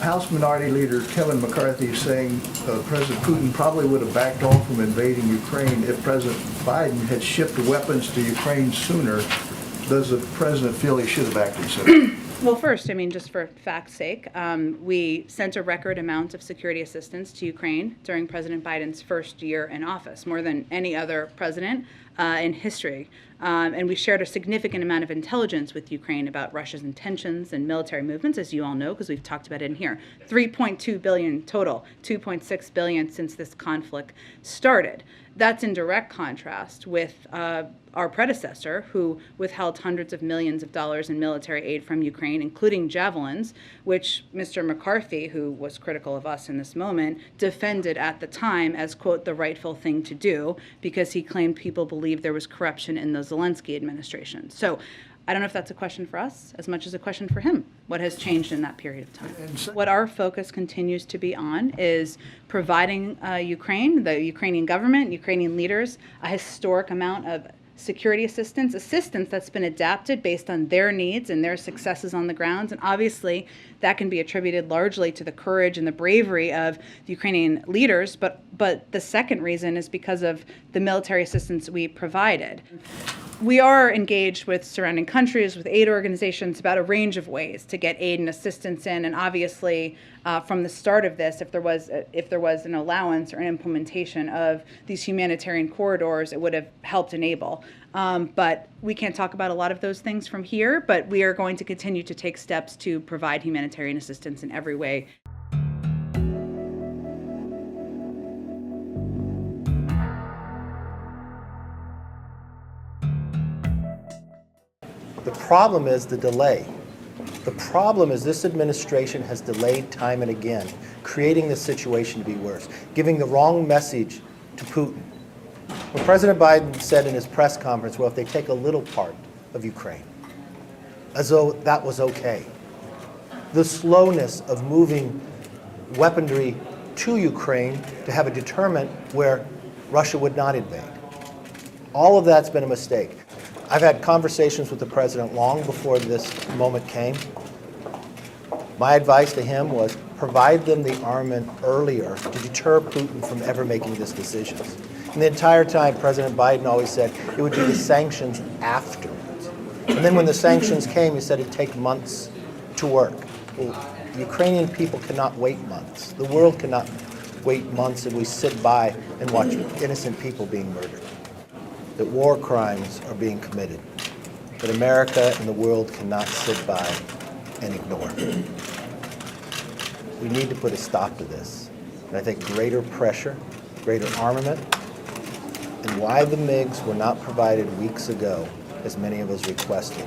House Minority Leader Kevin McCarthy is saying President Putin probably would have backed off from invading Ukraine if President Biden had shipped weapons to Ukraine sooner. Does the president feel he should have acted sooner? Well, first, I mean, just for fact's sake, we sent a record amount of security assistance to Ukraine during President Biden's first year in office, more than any other president in history. And we shared a significant amount of intelligence with Ukraine about Russia's intentions and military movements, as you all know, because we've talked about it in here. $3.2 billion total, $2.6 billion since this conflict started. That's in direct contrast with our predecessor, who withheld hundreds of millions of dollars in military aid from Ukraine, including javelins, which Mr. McCarthy, who was critical of us in this moment, defended at the time as, quote, the rightful thing to do, because he claimed people believed there was corruption in the Zelensky administration. So I don't know if that's a question for us as much as a question for him. What has changed in that period of time? What our focus continues to be on is providing Ukraine, the Ukrainian government, Ukrainian leaders, a historic amount of security assistance that's been adapted based on their needs and their successes on the ground. And obviously, that can be attributed largely to the courage and the bravery of the Ukrainian leaders. But the second reason is because of the military assistance we provided. We are engaged with surrounding countries, with aid organizations, about a range of ways to get aid and assistance in. And obviously, from the start of this, if there was an allowance or an implementation of these humanitarian corridors, it would have helped enable. But we can't talk about a lot of those things from here, but we are going to continue to take steps to provide humanitarian assistance in every way. The problem is the delay. The problem is this administration has delayed time and again, creating the situation to be worse, giving the wrong message to Putin. When President Biden said in his press conference, well, if they take a little part of Ukraine, as though that was okay. The slowness of moving weaponry to Ukraine to have a deterrent where Russia would not invade. All of that's been a mistake. I've had conversations with the president long before this moment came. My advice to him was provide them the armament earlier to deter Putin from ever making this decision. And the entire time, President Biden always said it would be the sanctions afterwards. And then when the sanctions came, he said it'd take months to work. Well, the Ukrainian people cannot wait months. The world cannot wait months and we sit by and watch innocent people being murdered. That war crimes are being committed. But America and the world cannot sit by and ignore. We need to put a stop to this. And I think greater pressure, greater armament, and why the MiGs were not provided weeks ago, as many of us requested,